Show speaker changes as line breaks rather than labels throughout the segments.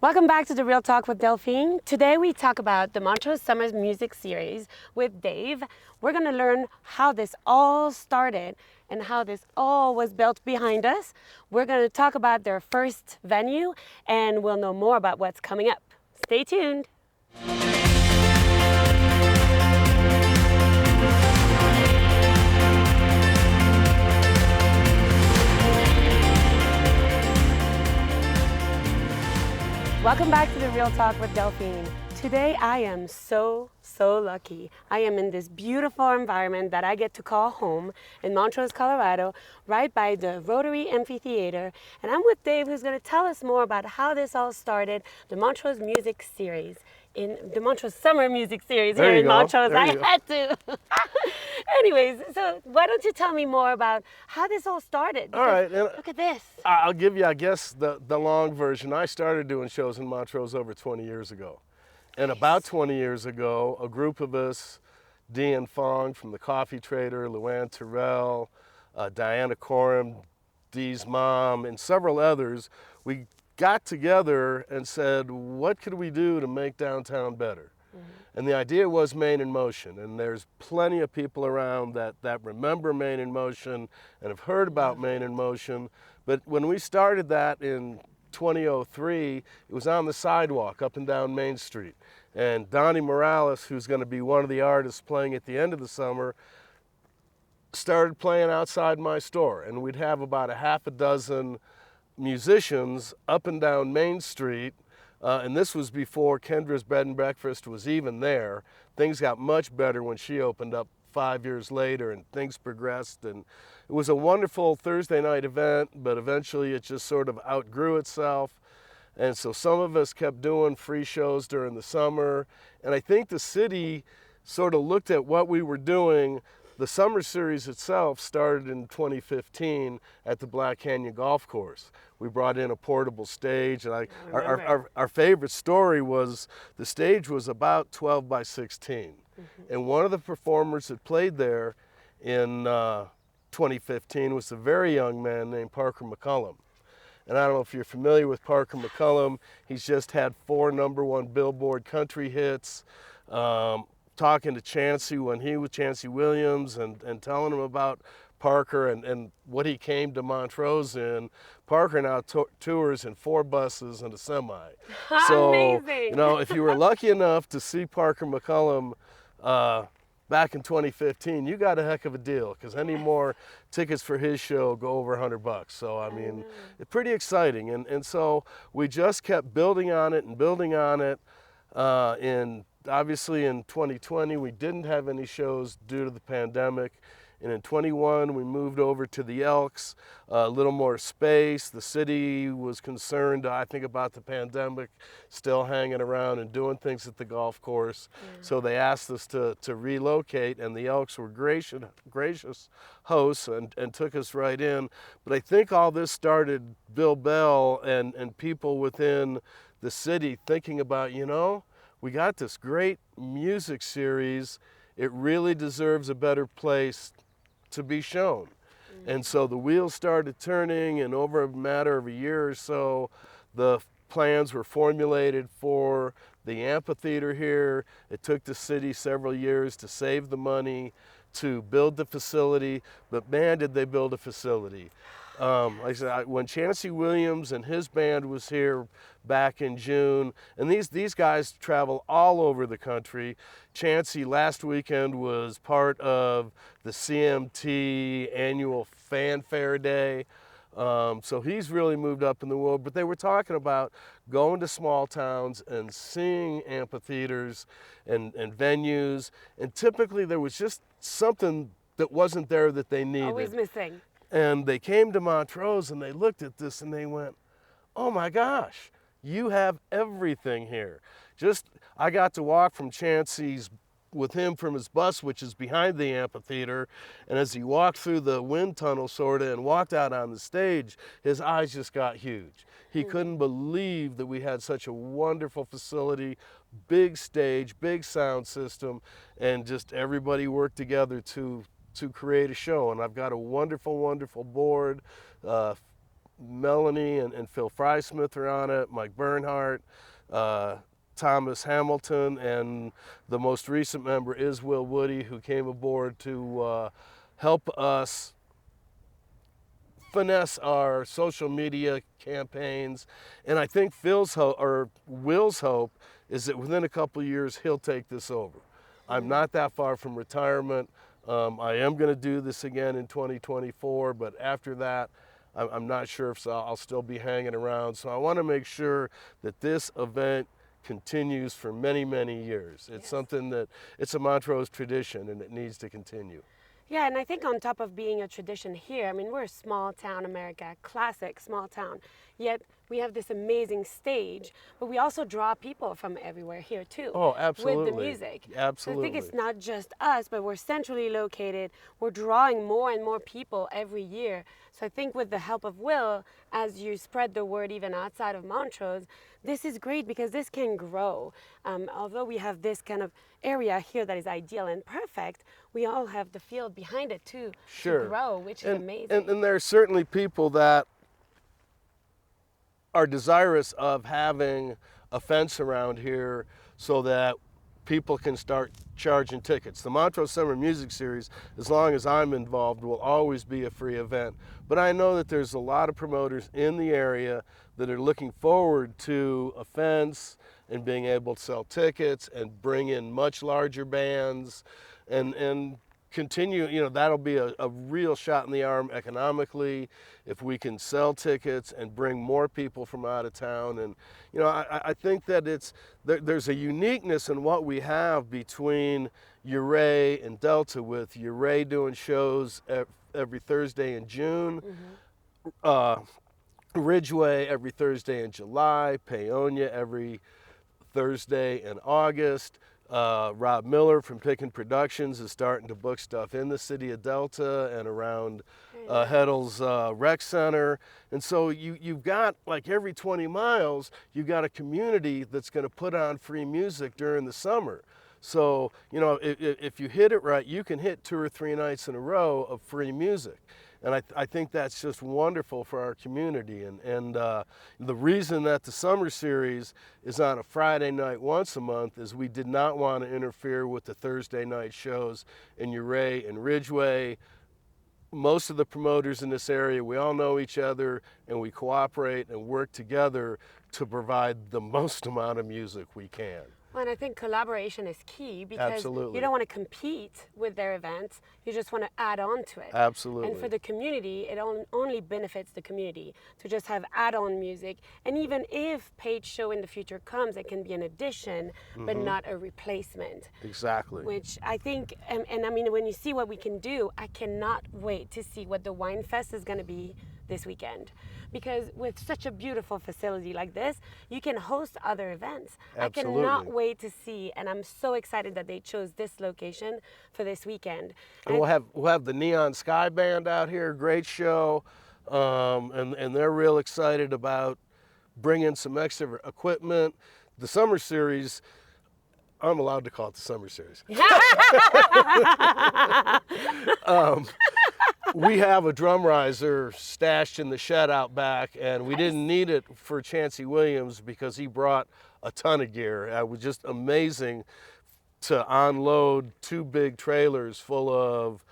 Welcome back to the Real Talk with Delphine. Today we talk about the Montrose Summer Music Series with Dave. We're going to learn how this all started and how this all was built behind us. We're going to talk about their first venue and we'll know more about what's coming up. Stay tuned. Welcome back to the Real Talk with Delphine. Today I am so lucky. I am in this beautiful environment that I get to call home in Montrose, Colorado, right by the Rotary Amphitheater. And I'm with Dave, who's going to tell us more about how this all started, the Montrose Music Series, in the Montrose Summer Music Series here in Montrose. I had to. Anyways, so why don't you tell me more about how this all started?
All right.
Look at this.
I'll give you, I guess, the long version. I started doing shows in Montrose over 20 years ago. And about 20 years ago, a group of us, Dean Fong from the Coffee Trader, Luann Terrell, Diana Coram, Dee's mom, and several others, we got together and said, what could we do to make downtown better? And the idea was Main in Motion, and there's plenty of people around that remember Main in Motion and have heard about Main in Motion. But when we started that in 2003, it was on the sidewalk up and down Main Street. And Donnie Morales, who's going to be one of the artists playing at the end of the summer, started playing outside my store. And we'd have about a half a dozen musicians up and down Main Street. And this was before Kendra's Bed and Breakfast was even there. Things got much better when she opened up 5 years later, and things progressed. And it was a wonderful Thursday night event, but eventually it just sort of outgrew itself. And so some of us kept doing free shows during the summer. And I think the city sort of looked at what we were doing. The summer series itself started in 2015 at the Black Canyon Golf Course. We brought in a portable stage, and our favorite story was the stage was about 12 by 16. And one of the performers that played there in 2015 was a very young man named Parker McCullum. And I don't know if you're familiar with Parker McCullum. He's just had 4 #1 Billboard country hits. Talking to Chancey when he was Chancey Williams and telling him about Parker and what he came to Montrose in. Parker now tours in 4 buses and a semi. So,
Amazing.
you know, if you were lucky enough to see Parker McCullum back in 2015, you got a heck of a deal, because any more tickets for his show go over $100. So, I mean, it's pretty exciting. And so we just kept building on it and building on it. Obviously in 2020, we didn't have any shows due to the pandemic. And in 21, we moved over to the Elks, a little more space. The city was concerned, I think, about the pandemic, still hanging around and doing things at the golf course. So they asked us to relocate, and the Elks were gracious hosts and took us right in. But I think all this started Bill Bell and people within the city thinking about, you know, we got this great music series. It really deserves a better place to be shown. And so the wheels started turning, and over a matter of a year or so, the plans were formulated for the amphitheater here. It took the city several years to save the money to build the facility, but man, did they build a facility. Like I said, when Chancey Williams and his band was here back in June, and these guys travel all over the country. Chancey last weekend was part of the CMT annual fanfare day. So he's really moved up in the world, but they were talking about going to small towns and seeing amphitheaters and venues, and typically there was just something that wasn't there that they needed.
Always missing.
And they came to Montrose and they looked at this and they went, oh my gosh, you have everything here. I got to walk from Chancey's with him from his bus, which is behind the amphitheater, and as he walked through the wind tunnel sort of and walked out on the stage, his eyes just got huge. He couldn't believe that we had such a wonderful facility, big stage, big sound system, and just everybody worked together to create a show. And I've got a wonderful, wonderful board, Melanie and Phil Frysmith are on it, Mike Bernhardt, Thomas Hamilton, and the most recent member is Will Woody, who came aboard to help us finesse our social media campaigns. And I think Will's hope is that within a couple of years he'll take this over. I'm not that far from retirement. I am going to do this again in 2024, but after that, I'm not sure if I'll still be hanging around. So I want to make sure that this event continues for many, many years. It's something that, it's a Montrose tradition and it needs to continue.
Yeah, and I think on top of being a tradition here, I mean, we're a small town America, classic small town, yet we have this amazing stage, but we also draw people from everywhere here too.
Oh, absolutely.
With the music.
Absolutely.
So I think it's not just us, but we're centrally located. We're drawing more and more people every year. So I think with the help of Will, as you spread the word even outside of Montrose, this is great because this can grow. Although we have this kind of area here that is ideal and perfect, we all have the field behind it too to grow, which is amazing.
And there are certainly people that are desirous of having a fence around here so that people can start charging tickets. The Montrose Summer Music Series, as long as I'm involved, will always be a free event. But I know that there's a lot of promoters in the area that are looking forward to a fence and being able to sell tickets and bring in much larger bands and continue, you know, that'll be a real shot in the arm economically if we can sell tickets and bring more people from out of town. And, you know, I think that there's a uniqueness in what we have between Ouray and Delta, with Ouray doing shows every Thursday in June, Ridgeway every Thursday in July, Paonia every Thursday in August. Rob Miller from Pickin' Productions is starting to book stuff in the city of Delta and around Heddle's Rec Center. And so you've got, like, every 20 miles, you've got a community that's going to put on free music during the summer. So, you know, if you hit it right, you can hit 2 or 3 nights in a row of free music. And I think that's just wonderful for our community. And the reason that the summer series is on a Friday night once a month is we did not want to interfere with the Thursday night shows in Ouray and Ridgeway. Most of the promoters in this area, we all know each other, and we cooperate and work together to provide the most amount of music we can.
Well, and I think collaboration is key because
Absolutely.
you don't want to compete with their events. You just want to add on to it.
Absolutely.
And for the community, it only benefits the community to just have add-on music. And even if paid show in the future comes, it can be an addition, but not a replacement.
Exactly.
Which I think, and I mean, when you see what we can do, I cannot wait to see what the Wine Fest is going to be this weekend. Because with such a beautiful facility like this, you can host other events.
Absolutely.
I cannot wait to see, and I'm so excited that they chose this location for this weekend.
And we'll have the Neon Sky Band out here, great show, and they're real excited about bringing some extra equipment. The summer series, I'm allowed to call it the summer series. We have a drum riser stashed in the shed out back, and we didn't need it for Chancey Williams because he brought a ton of gear. It was just amazing to unload 2 big trailers full of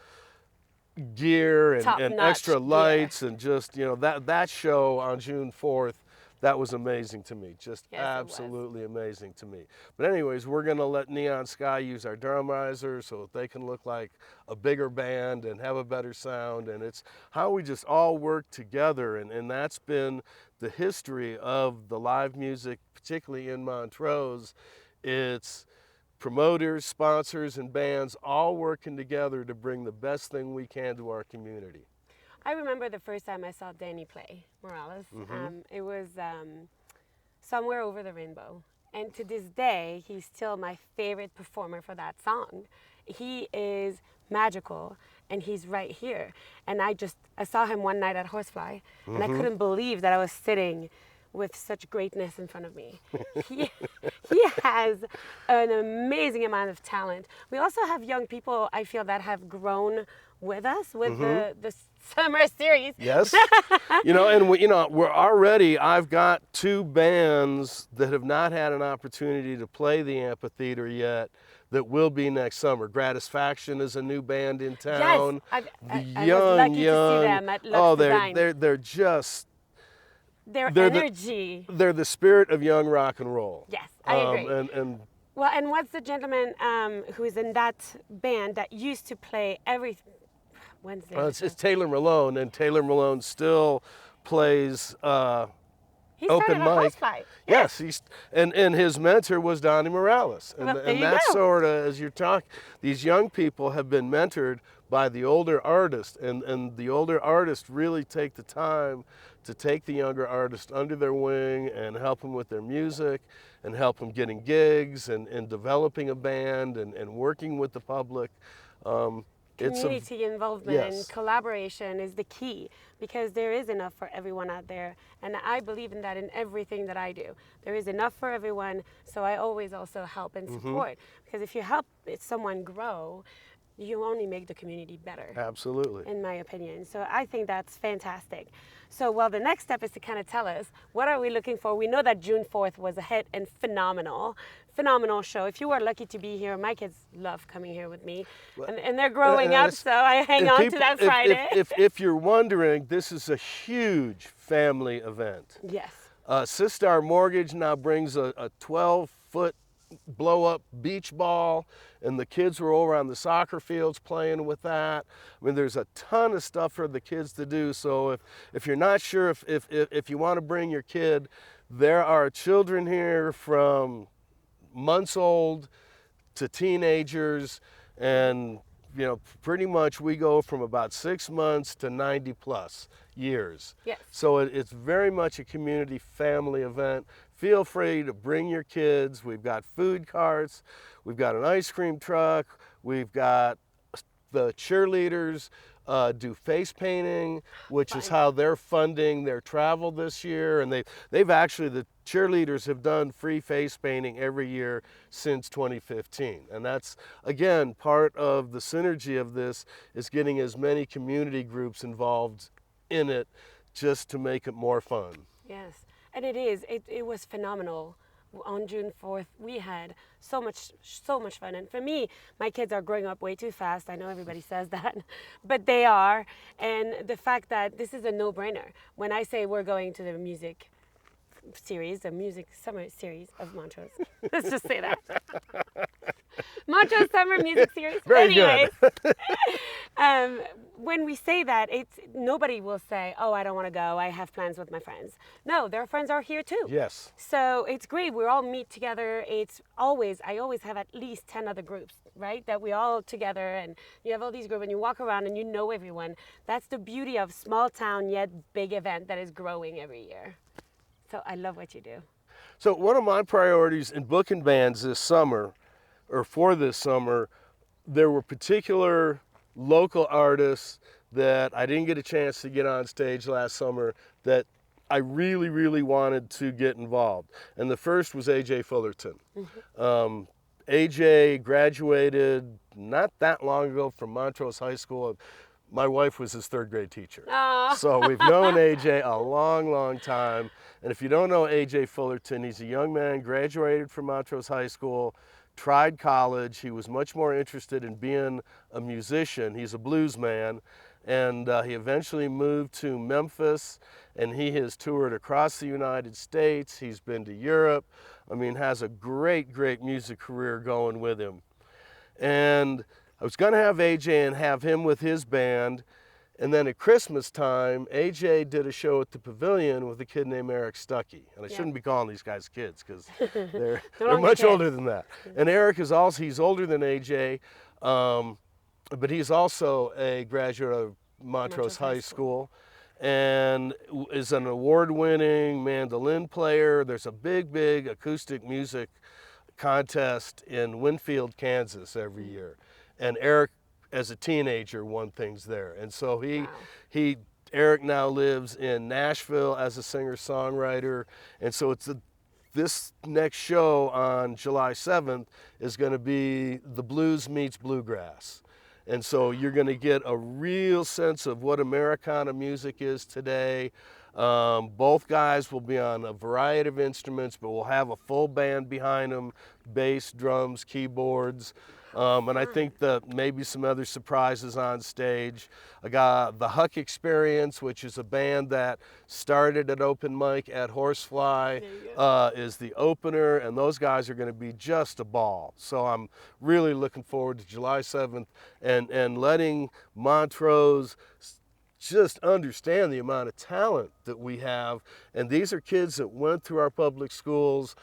gear and extra lights and just, you know, that show on June 4th, that was amazing to me, just absolutely amazing to me. But anyways, we're gonna let Neon Sky use our drum riser so that they can look like a bigger band and have a better sound. And it's how we just all work together. And that's been the history of the live music, particularly in Montrose. It's promoters, sponsors, and bands all working together to bring the best thing we can to our community.
I remember the first time I saw Danny play Morales. It was Somewhere Over the Rainbow. And to this day, he's still my favorite performer for that song. He is magical, and he's right here. And I saw him one night at Horsefly, and I couldn't believe that I was sitting with such greatness in front of me. He has an amazing amount of talent. We also have young people, I feel, that have grown with us with the summer series.
Yes. And I've got 2 bands that have not had an opportunity to play the amphitheater yet that will be next summer. Gratisfaction is a new band in town.
Yes,
The
I was
young,
lucky to see them at Lux Design.
they're just
Their
they're
energy.
they're the spirit of young rock and roll.
Yes, I agree.
And
Well, and what's the gentleman who is in that band that used to play every Wednesday?
it's Taylor Malone, and Taylor Malone still plays
He
open
started a
mic.
house fight.
Yes, and his mentor was Donnie Morales,
Well, there
and
you
that's
go.
sort of, as you're talking, these young people have been mentored by the older artists, and the older artists really take the time to take the younger artist under their wing and help them with their music and help them getting gigs and developing a band and working with the public.
Community involvement and
Yes.
collaboration is the key, because there is enough for everyone out there, and I believe in that in everything that I do. There is enough for everyone, so I always also help and support, because if you help someone grow, you only make the community better.
Absolutely.
In my opinion. So I think that's fantastic. So, well, the next step is to kind of tell us, what are we looking for? We know that June 4th was a hit and phenomenal show. If you were lucky to be here, my kids love coming here with me, and they're growing up, so I hang on to that Friday.
If you're wondering, this is a huge family event.
Yes.
Sistar Mortgage now brings a 12-foot blow-up beach ball, and the kids were over on the soccer fields playing with that. I mean, there's a ton of stuff for the kids to do. So if you're not sure if you want to bring your kid, there are children here from months old to teenagers, and pretty much we go from about 6 months to 90 plus years.
Yes.
So it's very much a community family event. Feel free to bring your kids. We've got food carts, we've got an ice cream truck, we've got the cheerleaders do face painting, which is how they're funding their travel this year. And they've actually, the cheerleaders have done free face painting every year since 2015. And that's, again, part of the synergy of this is getting as many community groups involved in it just to make it more fun.
Yes, and it was phenomenal. On June 4th, we had so much fun. And for me, my kids are growing up way too fast. I know everybody says that, but they are. And the fact that this is a no-brainer. When I say we're going to the music series, the music summer series of Montrose, let's just say that. Montrose Summer Music Series.
Very good.
When we say that, nobody will say, "Oh, I don't want to go. I have plans with my friends." No, their friends are here too.
Yes.
So it's great. We all meet together. I always have at least 10 other groups, right? That we all together, and you have all these groups, and you walk around and you know everyone. That's the beauty of small town yet big event that is growing every year. So I love what you do.
So one of my priorities in booking bands this summer, or for this summer, there were particular local artists that I didn't get a chance to get on stage last summer that I really, really wanted to get involved. And the first was AJ Fullerton. AJ graduated not that long ago from Montrose High School. My wife was his 3rd grade teacher.
Aww.
So we've known AJ a long, long time. And if you don't know AJ Fullerton, he's a young man, graduated from Montrose High School, tried college. He was much more interested in being a musician. He's a blues man. And he eventually moved to Memphis, and he has toured across the United States. He's been to Europe. I mean, has a great, great music career going with him. And I was going to have AJ and have him with his band. And then at Christmas time, AJ did a show at the Pavilion with a kid named Eric Stuckey. And I shouldn't be calling these guys kids, because they're much older than that. And Eric is also, he's older than AJ, but he's also a graduate of Montrose High School and is an award-winning mandolin player. There's a big, big acoustic music contest in Winfield, Kansas every year. And Eric, as a teenager, won things there. And so Eric now lives in Nashville as a singer-songwriter. And so this next show on July 7th is going to be the blues meets bluegrass. And so you're going to get a real sense of what Americana music is today. Both guys will be on a variety of instruments, but we'll have a full band behind them, bass, drums, keyboards. And I think that maybe some other surprises on stage. I got the Huck Experience, which is a band that started at open mic at Horsefly, is the opener, and those guys are going to be just a ball. So I'm really looking forward to July 7th and letting Montrose just understand the amount of talent that we have. And these are kids that went through our public schools.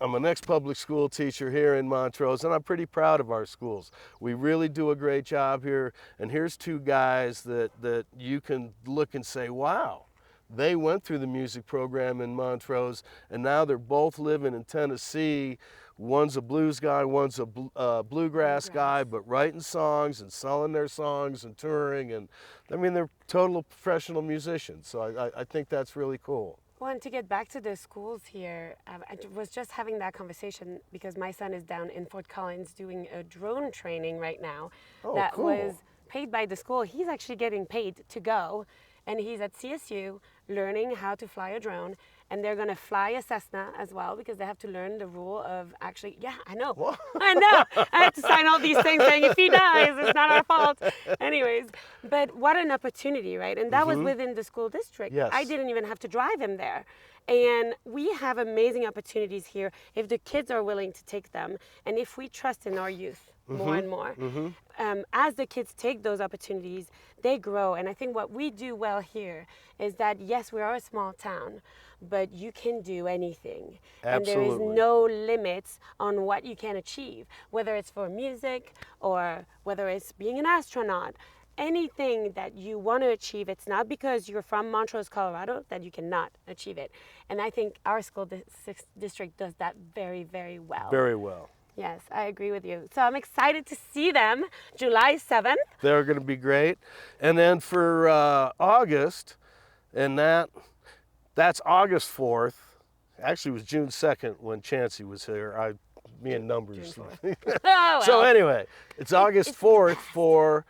I'm an ex-public school teacher here in Montrose, and I'm pretty proud of our schools. We really do a great job here, and here's two guys that you can look and say, wow, they went through the music program in Montrose, and now they're both living in Tennessee. One's a blues guy, one's a bluegrass guy, but writing songs and selling their songs and touring, and I mean, they're total professional musicians, so I think that's really cool.
Well, and to get back to the schools here, I was just having that conversation because my son is down in Fort Collins doing a drone training right now.
Oh,
that
cool.
was paid by the school. He's actually getting paid to go, and he's at CSU learning how to fly a drone. And they're going to fly a Cessna as well because they have to learn the rule of actually, yeah, I know.
What?
I know. I have to sign all these things saying if he dies, it's not our fault. Anyways, but what an opportunity, right? And that was within the school district.
Yes.
I didn't even have to drive him there. And we have amazing opportunities here if the kids are willing to take them and if we trust in our youth more and more. As the kids take those opportunities, they grow. And I think what we do well here is that, yes, we are a small town, but you can do anything.
Absolutely.
And there is no limits on what you can achieve, whether it's for music or whether it's being an astronaut. Anything that you want to achieve, it's not because you're from Montrose, Colorado, that you cannot achieve it. And I think our school district does that very, very well.
Very well.
Yes, I agree with you. So I'm excited to see them July 7th.
They're going to be great. And then for August, and that's August 4th. Actually, it was June 2nd when Chancey was here. Me and numbers.
Oh, well.
So anyway, it's August 4th for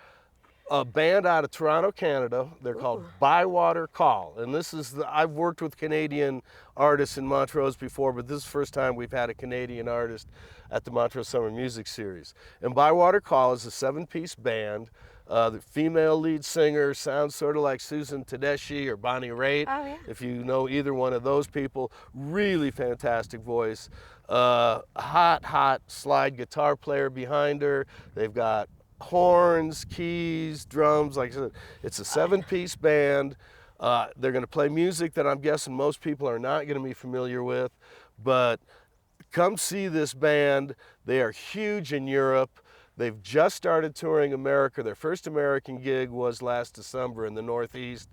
a band out of Toronto, Canada. They're called Bywater Call. And this is, I've worked with Canadian artists in Montrose before, but this is the first time we've had a Canadian artist at the Montrose Summer Music Series. And Bywater Call is a 7-piece band. The female lead singer sounds sort of like Susan Tedeschi or Bonnie Raitt.
Oh, yeah.
If you know either one of those people, really fantastic voice. Hot slide guitar player behind her. They've got horns, keys, drums. Like I said, it's a 7-piece band. They're going to play music that I'm guessing most people are not going to be familiar with, but come see this band. They are huge in Europe. They've just started touring America. Their first American gig was last December in the Northeast.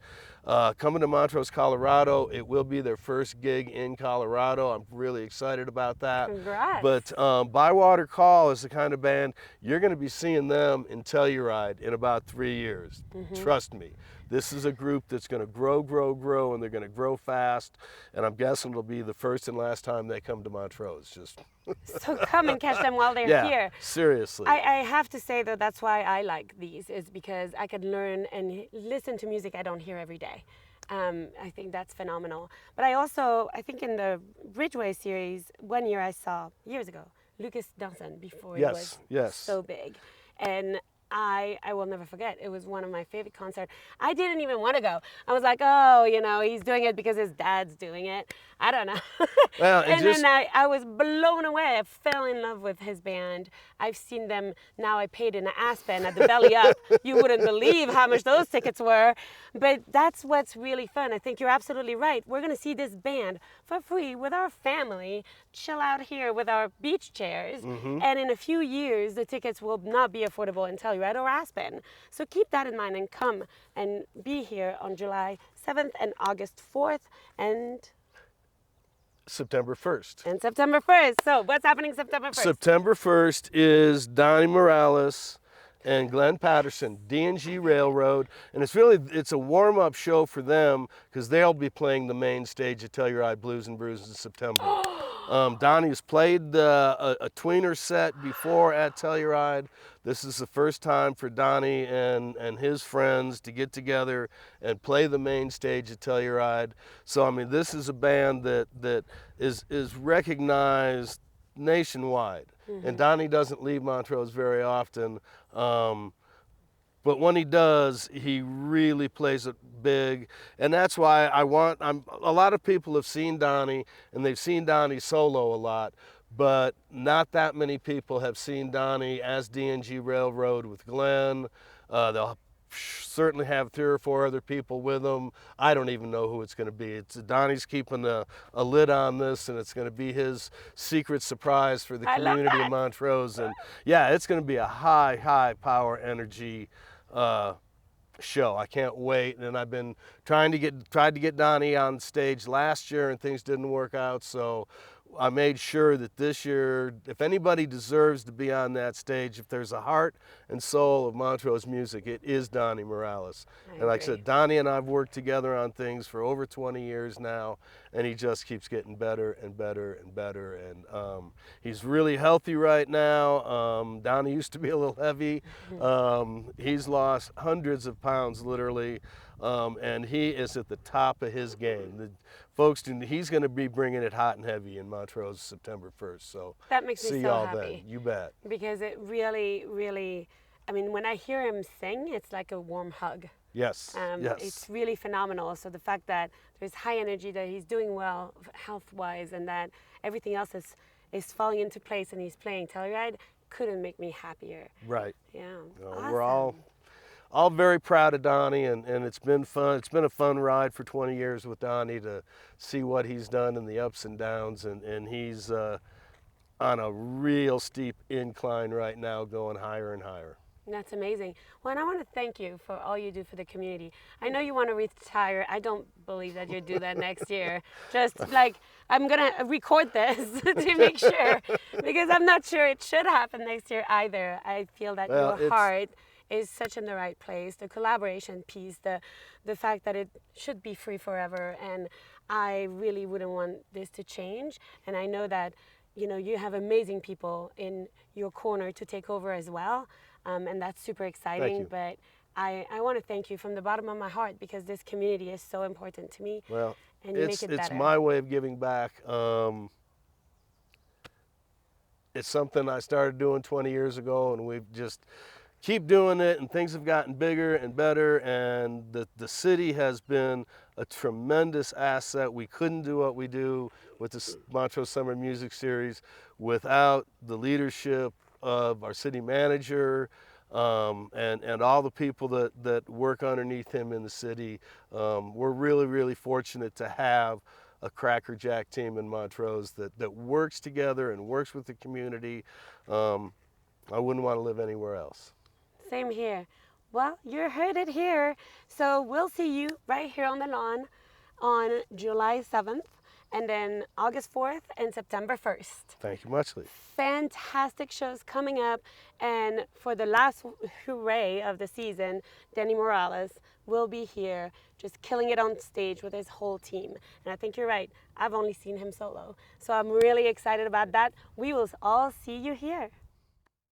Coming to Montrose, Colorado. It will be their first gig in Colorado. I'm really excited about that.
Congrats.
But Bywater Call is the kind of band you're going to be seeing them in Telluride in about 3 years. Trust me. This is a group that's going to grow, and they're going to grow fast. And I'm guessing it'll be the first and last time they come to Montrose. Just
So come and catch them while they're
yeah,
here.
Seriously.
I have to say, though, that's why I like these, is because I can learn and listen to music I don't hear every day. I think that's phenomenal. But I think in the Ridgeway series, one year I saw, years ago, Lucas Danson before he was so big. And I will never forget. It was one of my favorite concerts. I didn't even want to go. I was like, oh, he's doing it because his dad's doing it. I don't know.
Well,
and then I was blown away. I fell in love with his band. I've seen them now. I paid in Aspen at the Belly Up. You wouldn't believe how much those tickets were. But that's what's really fun. I think you're absolutely right. We're going to see this band for free with our family, chill out here with our beach chairs. And in a few years, the tickets will not be affordable in Telluride or Aspen. So keep that in mind and come and be here on July 7th and August 4th and
September 1st.
And September 1st. So what's happening September 1st?
September 1st is Donnie Morales and Glenn Patterson, D&G Railroad. And it's a warm-up show for them because they'll be playing the main stage at Telluride Blues and Brews in September. Donnie's played a tweener set before at Telluride. This is the first time for Donnie and his friends to get together and play the main stage at Telluride. So I mean, this is a band that is recognized nationwide. And Donnie doesn't leave Montrose very often. But when he does, he really plays it big, and that's why a lot of people have seen Donnie, and they've seen Donnie solo a lot, but not that many people have seen Donnie as DNG Railroad with Glenn. They'll certainly have 3 or 4 other people with him. I don't even know who it's going to be. Donnie's keeping a lid on this, and it's going to be his secret surprise for the
I love
community
that.
of Montrose. And yeah, it's going to be a high power energy show. I can't wait. And I've been tried to get Donnie on stage last year, and things didn't work out. So I made sure that this year, if anybody deserves to be on that stage, if there's a heart and soul of Montrose music, it is Donnie Morales. And like I said, Donnie and I've worked together on things for over 20 years now, and he just keeps getting better and better and better. And he's really healthy right now. Donnie used to be a little heavy. He's lost hundreds of pounds, literally. And he is at the top of his game. He's going to be bringing it hot and heavy in Montrose September 1st. So
That makes
see
me so
y'all
happy.
then. You bet.
Because it really, I mean, when I hear him sing, it's like a warm hug.
Yes. Yes.
It's really phenomenal. So the fact that there's high energy, that he's doing well health-wise, and that everything else is falling into place, and he's playing Telluride, couldn't make me happier.
Right.
Yeah.
We're
Awesome.
all very proud of Donnie, and it's been fun. It's been a fun ride for 20 years with Donnie to see what he's done in the ups and downs, and he's on a real steep incline right now, going higher and higher.
That's amazing. Well, and I want to thank you for all you do for the community. I know you want to retire. I don't believe that you'll do that next year. Just like, I'm going to record this to make sure, because I'm not sure it should happen next year either. I feel that
Well,
your heart is such in the right place. The collaboration piece, the fact that it should be free forever, and I really wouldn't want this to change. And I know that, you know, you have amazing people in your corner to take over as well. And that's super exciting.
you.
But I want to thank you from the bottom of my heart, because this community is so important to me.
Well,
and you make it
it's
better.
my way of giving back. It's something I started doing 20 years ago, and we've just keep doing it, and things have gotten bigger and better, and the city has been a tremendous asset. We couldn't do what we do with the Montrose Summer Music Series without the leadership of our city manager, and all the people that work underneath him in the city. We're really fortunate to have a Cracker Jack team in Montrose that works together and works with the community. I wouldn't want to live anywhere else.
Same here. Well, you heard it here. So we'll see you right here on the lawn on July 7th, and then August 4th and September 1st.
Thank you muchly.
Fantastic shows coming up, and for the last hooray of the season, Danny Morales will be here just killing it on stage with his whole team. And I think you're right, I've only seen him solo, so I'm really excited about that. We will all see you here.